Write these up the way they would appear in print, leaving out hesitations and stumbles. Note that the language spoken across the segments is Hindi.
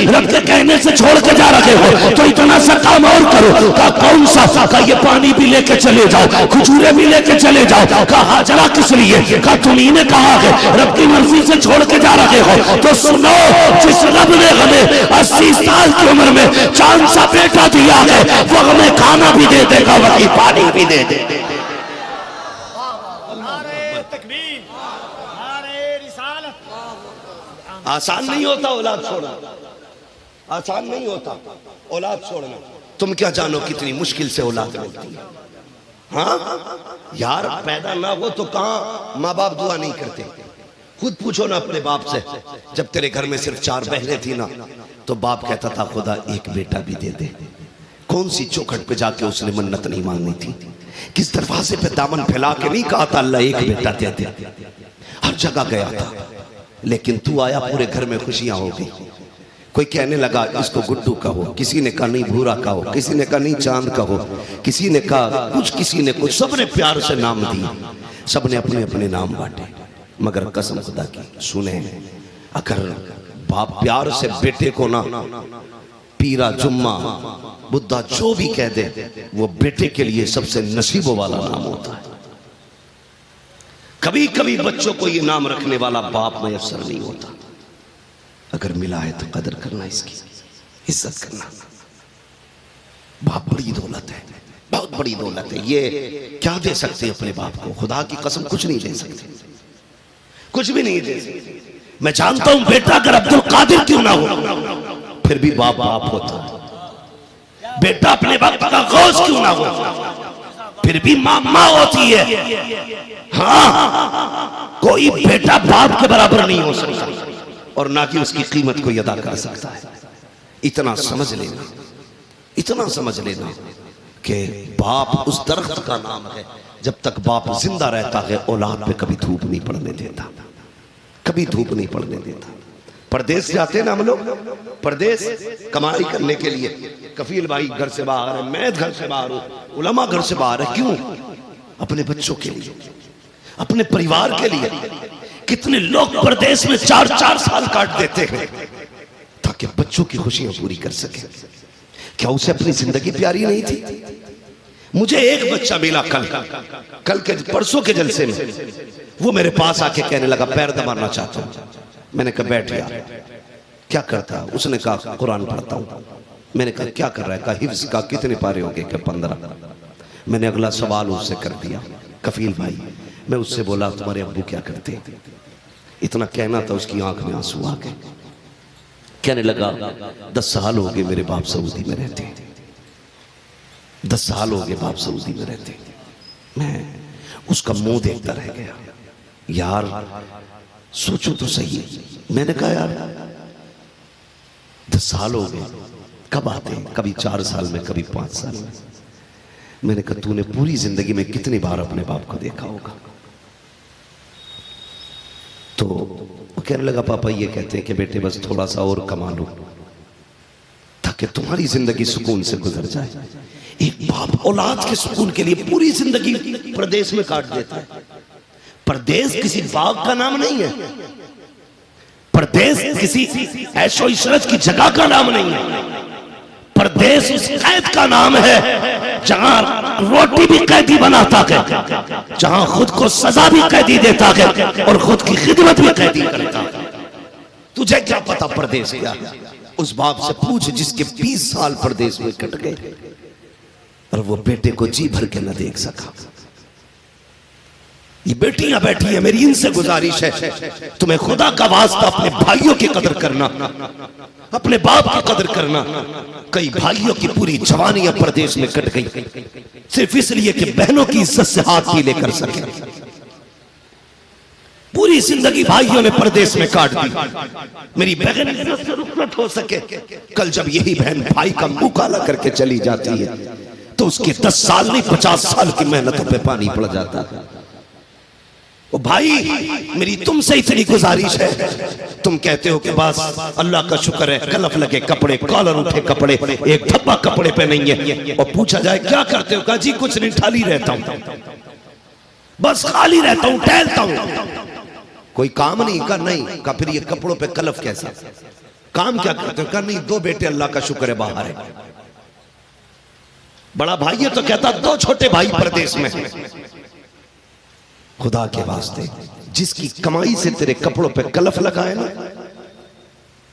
रब के कहने से छोड़ के जा रहे हो तो इतना सा काम और करो। का कौन सा? का ये पानी भी लेके चले जाओ, खजूरें भी लेके चले जाओ। का हाजरा किस लिए? का तुम्ही ने कहा है रब की मर्जी से छोड़ के जा रहे हो तो सुनो, जिस रब ने हमें 80 साल की उम्र में चांद सा बेटा दिया है वो हमें खाना भी दे देगा, वही पानी भी दे देगा। आसान नहीं होता औलाद छोड़ना, आसान नहीं होता औलाद छोड़ना। तुम क्या जानो कितनी मुश्किल से औलाद मिलती है। हाँ यार, पैदा ना हो तो कहाँ माँ बाप दुआ नहीं करते। खुद पूछो ना अपने बाप से, जब तेरे घर में सिर्फ 4 बहनें थी ना तो बाप कहता था खुदा एक बेटा भी दे दे। कौन सी चौखट पे जाके उसने मन्नत नहीं मांगनी थी, किस दरवाजे पे दामन फैला के नहीं कहा था अल्लाह एक बेटा दे दे। हर जगह गया था, लेकिन तू आया पूरे घर में खुशियां हो गई। कोई कहने लगा इसको गुड्डू कहो, किसी ने कहा नहीं भूरा कहो, किसी ने कहा नहीं चांद कहो, किसी ने कहा कुछ, किसी ने कुछ, सबने प्यार से नाम दिए, सबने अपने अपने नाम बांटे। मगर कसम खुदा की सुने, अगर बाप प्यार से बेटे को ना पीरा जुम्मा बुद्धा जो भी कह दे वो बेटे के लिए सबसे नसीबों वाला नाम होता है। कभी कभी बच्चों को ये नाम रखने वाला बाप मयसर नहीं होता। अगर मिला है तो कदर करना, इसकी इज्जत करना। बाप बड़ी दौलत है, बहुत बड़ी दौलत है। ये क्या दे सकते अपने बाप को? खुदा की कसम कुछ नहीं दे सकते, कुछ भी नहीं दे सकते। मैं जानता हूं बेटा अगर अब्दुल कादिर क्यों ना हो फिर भी बाप बाप होता। बेटा अपने बाप का गौस क्यों ना हो फिर भी माँ माँ होती है। हाँ, कोई बेटा बाप के बराबर नहीं हो सकता और ना कि उसकी कीमत कोई अदा कर सकता है। इतना समझ लेना, इतना समझ लेना कि बाप उस दरख्त का नाम है, जब तक बाप जिंदा रहता है औलाद पे कभी धूप नहीं पड़ने देता, कभी धूप नहीं पड़ने देता। परदेश जाते हैं ना हम लोग, परदेश कमाई करने के लिए। कफील भाई घर से बाहर है, मैं घर से बाहर हूं, उलमा घर से बाहर है। क्यों? अपने बच्चों के लिए, अपने परिवार के लिए। कितने लोग परदेश में 4-4 साल काट देते हैं ताकि बच्चों की खुशियां पूरी कर सके। क्या उसे अपनी जिंदगी प्यारी नहीं थी? मुझे एक बच्चा मिला कल के परसों के जलसे में, वो मेरे पास आके कहने लगा पैर दबाना चाहता हूं। मैंने कहा बैठ यार, क्या करता? उसने कहा कुरान पढ़ता हूं। मैंने कहा क्या कर रहा है? कहा हिफ्ज का। कितने पारे हो गए? 15। मैंने अगला सवाल उससे कर दिया, कफील भाई। मैं उससे बोला तुम्हारे अब्बू क्या करते? इतना कहना था, उसकी आंख में आंसू आ गए। कहने लगा 10 साल हो गए मेरे बाप सऊदी में रहते, 10 साल हो गए बाप सऊदी में रहते। मैं उसका मुंह देखता रह गया। यार सोचो तो सही। मैंने कहा यार 10 साल हो गए, कब आते? कभी 4 साल में, कभी 5 साल में। मैंने कहा तूने पूरी जिंदगी में कितनी बार अपने बाप को देखा होगा? तो वो कहने लगा पापा ये कहते हैं कि बेटे बस थोड़ा सा और कमा लो ताकि तुम्हारी जिंदगी सुकून से गुजर जाए। एक बाप औलाद के सुकून के लिए पूरी जिंदगी प्रदेश में काट देता है। परदेश किसी बाग का नाम नहीं है, परदेश किसी ऐशो इशरत की जगह का नाम नहीं है। परदेश उस कैद का नाम है जहां रोटी भी कैदी बनाता है, जहां खुद को सजा भी कैदी देता है और खुद की खिदमत भी कैदी करता है। तुझे क्या पता परदेश क्या? उस बाप से पूछ जिसके 20 साल परदेश में कट गए और वो बेटे को जी भर के न देख सका। ये बेटियां बैठी है, मेरी इनसे गुजारिश है तुम्हें खुदा का वास्ता अपने भाइयों की कदर करना, अपने बाप की कदर करना। कई भाइयों की पूरी जवानियां परदेश में कट गई सिर्फ इसलिए कि बहनों की इज्जत से हाथ नहीं लेकर सके। पूरी जिंदगी भाइयों ने परदेश में काट दी, मेरी बहन इज्जत से रुखसत हो सके। कल जब यही बहन भाई का मुंह काला करके चली जाती है तो उसके 10 साल नहीं 50 साल की मेहनतों पे पानी पड़ जाता है। ओ भाई, मेरी तुमसे इतनी गुजारिश है, तुम कहते हो कि बस अल्लाह का शुक्र है कलफ लगे कपड़े, कॉलर उठे कपड़े, एक धब्बा कपड़े पे नहीं है। और पूछा जाए क्या करते हो? कहा जी कुछ नहीं, खाली रहता हूं, बस खाली रहता हूं, टहलता हूं, कोई काम नहीं। का नहीं का फिर ये कपड़ों पे कलफ कैसा? काम क्या करते हो? कहा नहीं, 2 बेटे अल्लाह का शुक्र है बाहर है। बड़ा भाई है तो कहता 2 छोटे भाई परदेश में। खुदा के वास्ते जिसकी कमाई से तेरे कपड़ों पे कलफ लगा है ना,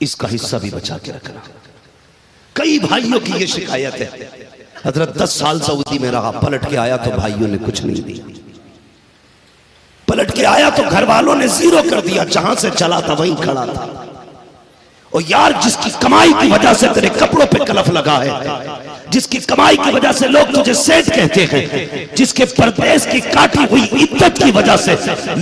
इसका हिस्सा भी बचा के रखना। कई भाइयों की ये शिकायत है, हजरत 10 साल सऊदी में रहा, पलट के आया तो भाइयों ने कुछ नहीं दिया, पलट के आया तो घर वालों ने जीरो कर दिया, जहां से चला था वहीं खड़ा था। और यार, जिसकी कमाई की वजह से तेरे कपड़ों पे कलफ लगा है, जिसकी कमाई की वजह से लोग तुझे सेठ कहते हैं, जिसके परदेश की काटी हुई इज्जत की वजह से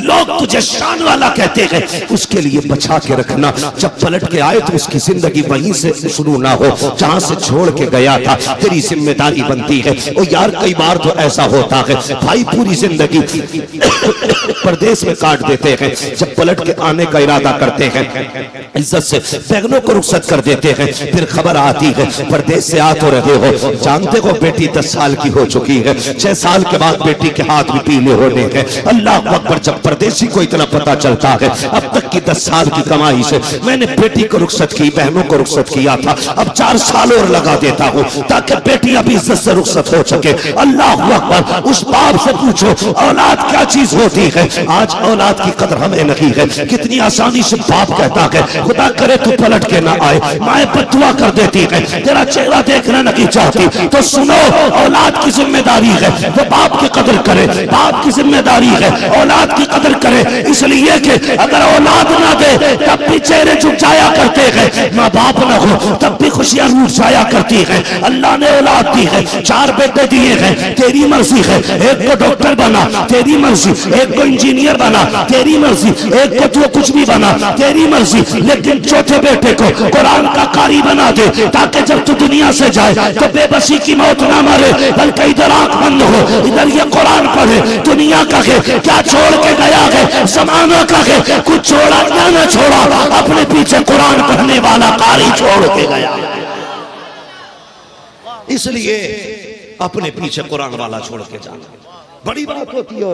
लोग तुझे शान वाला कहते हैं, उसके लिए बचा के रखना। जब पलट के आए तो उसकी जिंदगी वहीं से शुरू ना हो जहां से छोड़ के गया था। तेरी जिम्मेदारी बनती है। और यार, कई बार तो ऐसा होता है भाई पूरी जिंदगी परदेश में काट देते हैं, जब पलट के आने का इरादा करते हैं इज्जत से बैगनों को रुखसत कर देते हैं, फिर खबर आती है परदेश से आ तो रहे हो, जानते हो बेटी 10 साल की हो चुकी है, 6 साल के बाद बेटी के हाथ भी पीले होने हैं। अल्लाह अकबर, जब परदेशी को इतना पता चलता है, अब तक की 10 साल की कमाई से मैंने बेटी को रुखसत की, बहनों को रुखसत किया था, अब 4 साल और लगा देता हूँ ताकि बेटी अभी इज्जत से रुखसत हो सके। अल्लाह अकबर, उस बाप से पूछो औलाद क्या चीज होती है। आज औलाद की कदर हमें नहीं है। कितनी आसानी से बाप कहता है खुदा करे तू पलट के ना आए, माए बददुआ कर देती है, तेरा चेहरा देखना नहीं चाहती। तो सुनो, औलाद की जिम्मेदारी है वो बाप की कदर करे, बाप की जिम्मेदारी है औलाद की कदर करे, इसलिए कि अगर औलाद ना दे तब भी चेहरे झुक जाया करते हैं, माँ बाप ना हो तब भी खुशियां रूठ जाया करती है। अल्लाह ने औलाद दी है, 4 बेटे दिए हैं, तेरी मर्जी है। एक को डॉक्टर बना, तेरी मर्जी, एक को इंजीनियर बना, तेरी मर्जी, एक को तो कुछ भी बना, तेरी मर्जी, लेकिन चौथे बेटे को कुरान का कारी बना दे ताकि जब तू दुनिया से जाए तो बेबसी की मौत ना मरे, बल्कि इधर आंख बंद हो, इधर ये कुरान पढ़े। दुनिया का है क्या छोड़ के गया है, जमाना का है कुछ छोड़ा या ना छोड़ा, अपने पीछे कुरान पढ़ने वाला कारी छोड़ के गया, इसलिए अपने पीछे कुरान वाला छोड़ के जाना बड़ी बात होती है।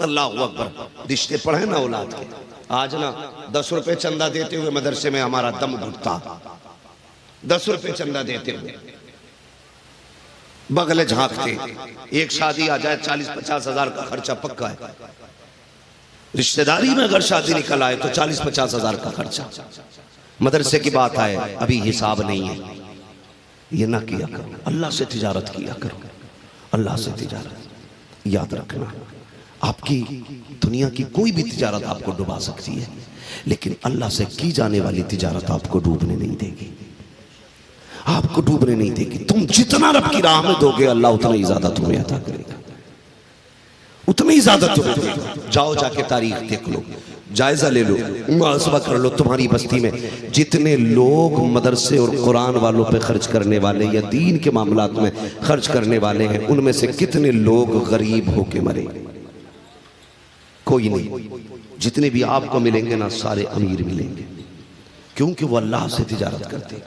अल्लाह अकबर, रिश्ते पढ़े ना औलाद के। आज ना 10 रुपए चंदा देते हुए मदरसे में हमारा दम घुटता, 10 रुपए चंदा देते हुए बगले झांकते। एक शादी आ जाए 40-50 हजार का खर्चा पक्का है। रिश्तेदारी में अगर शादी निकल आए तो 40-50 हजार का खर्चा। मदरसे की बात आए अभी हिसाब नहीं है, ये ना किया करो, अल्लाह से तिजारत किया करो, अल्लाह से तिजारत। याद रखना, आपकी दुनिया की कोई भी तिजारत आपको डुबा सकती है, लेकिन अल्लाह से की जाने वाली तिजारत आपको डूबने नहीं देगी, आपको डूबने नहीं देगी। तुम जितना रब की राह में दोगे अल्लाह उतना ही ज्यादा तुम्हें अता करेगा, उतना ही ज्यादा तुम्हें देगा। जाओ जाके तारीख देख लो, जायजा ले लो, मुहासबा कर लो, तुम्हारी बस्ती में जितने लोग मदरसे और कुरान वालों पे खर्च करने वाले या दीन के मामलात में खर्च करने वाले हैं, उनमें से कितने लोग गरीब होके मरे? कोई नहीं। जितने भी आपको मिलेंगे ना, सारे अमीर मिलेंगे, क्योंकि वो अल्लाह से तिजारत करते हैं,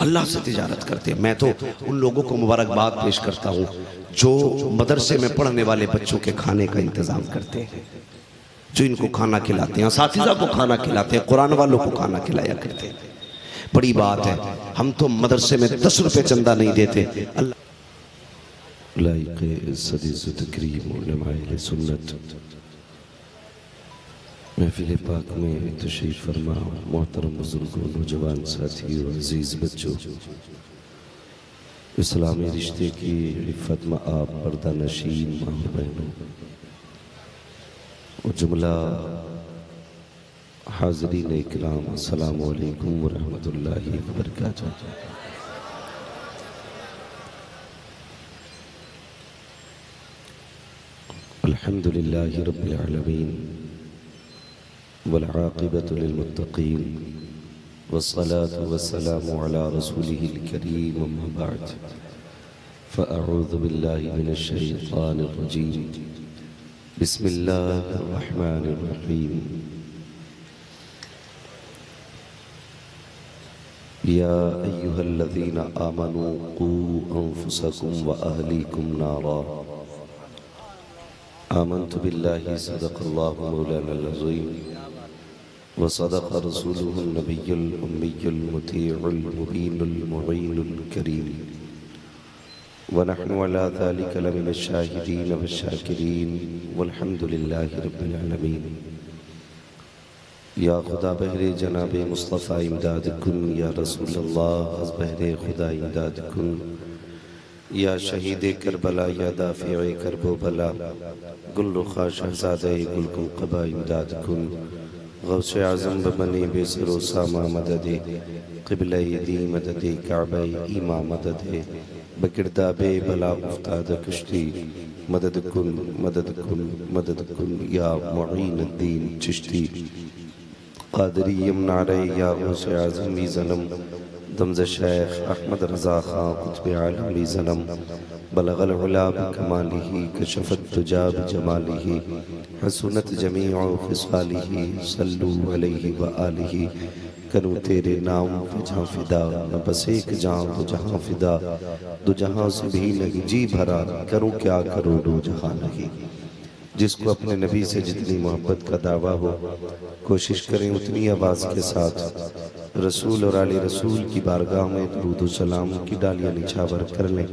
अल्लाह से तिजारत करते हैं। मैं तो उन लोगों को मुबारकबाद पेश करता हूँ जो मदरसे में पढ़ने वाले बच्चों के खाने का इंतजाम करते हैं, जो इनको खाना खिलाते हैं, असातिज़ा को खाना खिलाते हैं, कुरान वालों को खाना खिलाया करते हैं। बड़ी बात है। हम तो मदरसे में 10 रुपए चंदा नहीं देते। महफिल पाक में तशरीफ फरमा मोहतरम बुजुर्गों, नौजवान साथियों, अजीज बच्चों, इस्लामी रिश्ते की इफ़्फ़त में आप पर्दा नशीन माँ बहनों और जुमला हाज़रीन इकराम, अस्सलामु अलैकुम व रहमतुल्लाहि व बरकातुहू। अल्हम्दुलिल्लाहि रब्बिल आलमीन वल आक़िबतु लिल मुत्तक़ीन वस्सलातु वस्सलामु अला रसूलिहिल करीम, अम्मा बअद, फ़अऊज़ु बिल्लाहि मिनश शैतानिर रजीम, बिस्मिल्लाहिर रहमानिर रहीम। या अय्युहल्लज़ीना आमनू क़ू अन्फुसकुम व अहलीकुम नारा, आमन्तु बिल्लाहि सदक़ल्लाहु मौलाना अज़ीम वसदक़ रसूलुहुन नबियुल उम्मियुल मुतीउल मुबीनुल मुईनुल करीम व नहनु अला ज़ालिका लमिनश शाहिदीन वश्शाकिरीन वल्हम्दुलिल्लाहि रब्बिल आलमीन। या खुदा बहरे जनाब मुस्तफ़ा इमदाद कुन, या रसूल अल्लाह अज़ बहरे खुदा इमदाद कुन, या शहीद करबला, या दाफ़िए करबो बला, गुल रुखा शहज़ादे गुलकुल क़बा इमदाद कुन, गौसे आज़म बने बेसरो सामा मददे, क़िबला दी मददे, काबा ईमा मददे, बकिरदाबे बला उफ्ताद कश्ती, मदद कुन मदद कुन मदद कुन, या मुईनुद्दीन चिश्ती क़ादरी यमनारे, या गौसे आज़म भी ज़नम, दमज़ शेख अहमद रज़ा ख़ां कुतुब आलम भी ज़नम, बलगल उला बिकमालिही, कशफ़त दुजा बिजमालिही, हसनत जमीउ ख़िसालिही, सल्लु अलैहि व आलिही। करूँ तेरे नाम पे जहाँ फ़िदा, न बस एक जहाँ दो जहाँ फ़िदा, दो जहाँ से भी नहीं जी भरा, करूँ क्या करूँ दो जहाँ नहीं। जिसको अपने नबी से जितनी मोहब्बत का दावा हो, कोशिश करें उतनी आवाज़ के साथ रसूल और आले रसूल की बारगाह में दुरूद व सलाम की डालियाँ निछावर कर लें।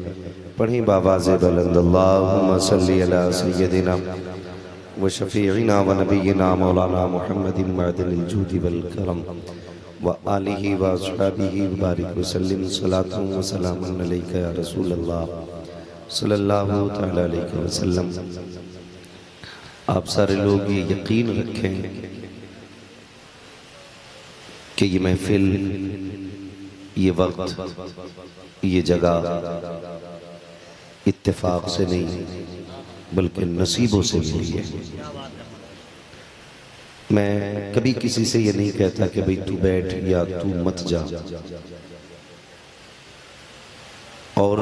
पढ़ें बावाज़े बुलंद, अल्लाहुम्मा सल्ली अला सय्यदिना व शफ़ीइना व नबिय्यिना मौलाना मुहम्मदिन मअदिनिल जूदि वल करम व आलिहि व अस्हाबिहि व बारिक व सल्लिम सलातन व सलामन अलैका या रसूल अल्लाह सल्लल्लाहु तआला अलैहि वसल्लम। आप सारे लोग ये यकीन रखें कि ये महफिल, ये वक्त, ये जगह इत्तेफाक से नहीं बल्कि नसीबों से मिली है। मैं कभी किसी से ये नहीं कहता कि भाई तू बैठ या तू मत जा, और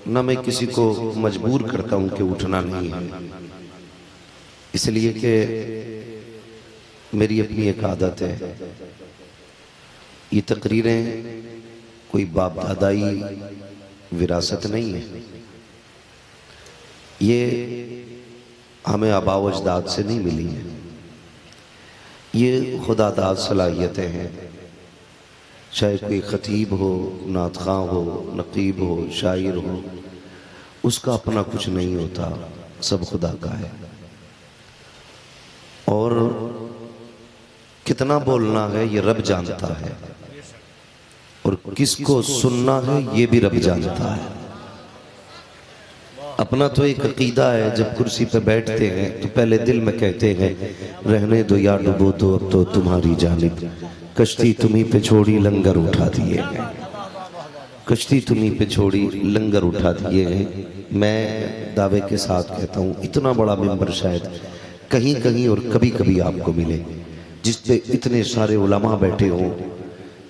न मैं किसी को मजबूर करता हूं कि उठना नहीं है, इसलिए कि मेरी अपनी एक आदत है। ये तकरीरें कोई बाप दादाई विरासत नहीं है, ये हमें आबा व अजदाद से नहीं मिली है, ये खुदादाद सलाहियतें हैं। चाहे कोई खतीब हो, नातख़ां हो, नक़ीब हो, शायर हो, उसका अपना कुछ नहीं होता, सब खुदा का है। और कितना बोलना है ये रब जानता है, और किसको सुनना है ये भी रब जानता है। अपना तो एक अकीदा है, जब कुर्सी पे बैठते हैं तो पहले दिल में कहते हैं रहने दो या डूबो तो अब तो तुम्हारी जानिब, कश्ती तुम्हीं पे छोड़ी लंगर उठा दिए हैं, कश्ती तुम्हीं पे छोड़ी लंगर उठा दिए हैं। मैं दावे के साथ कहता हूँ इतना बड़ा मिंबर शायद कहीं कहीं और कभी कभी आपको मिले जिस पे इतने सारे उलमा बैठे हों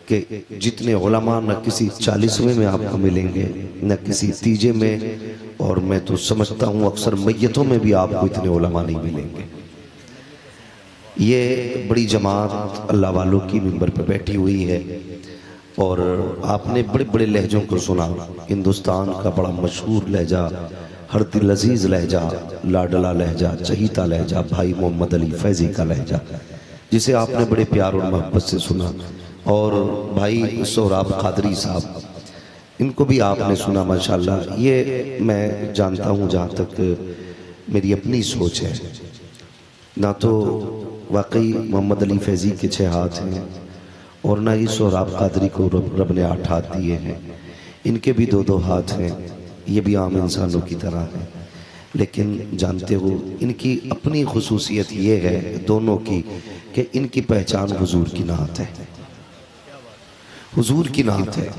कि जितने उलमा न किसी 40वें में आपको मिलेंगे न किसी तीजे में, और मैं तो समझता हूँ अक्सर मैयतों में भी आपको इतने उलमा नहीं मिलेंगे। ये बड़ी जमात अल्लाह वालों की मिंबर पे बैठी हुई है, और आपने बड़े बड़े लहजों को सुना। हिंदुस्तान का बड़ा मशहूर लहजा, हर दिल अजीज़ लहजा, लाडला लहजा, चहीता लहजा, भाई मोहम्मद अली फैज़ी का लहजा, जिसे आपने बड़े प्यार और मोहब्बत से सुना। और भाई सोहराब कादरी साहब, इनको भी आपने सुना माशाल्लाह। ये मैं जानता हूँ, जहाँ तक मेरी अपनी सोच है, ना तो वाकई मोहम्मद अली फैज़ी के 6 हाथ हैं, और ना ही सोहराब कादरी को रब ने 8 हाथ दिए हैं। इनके भी 2-2 हाथ हैं, ये भी आम इंसानों की तरह है। लेकिन जानते हो इनकी अपनी खुसूसियत ये है दोनों की कि इनकी पहचान हुजूर की नात है, हुजूर की नात है।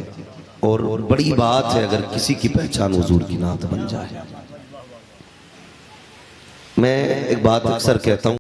और बड़ी बात है अगर किसी की पहचान हुजूर की नात बन जाए। मैं एक बात अक्सर कहता हूँ,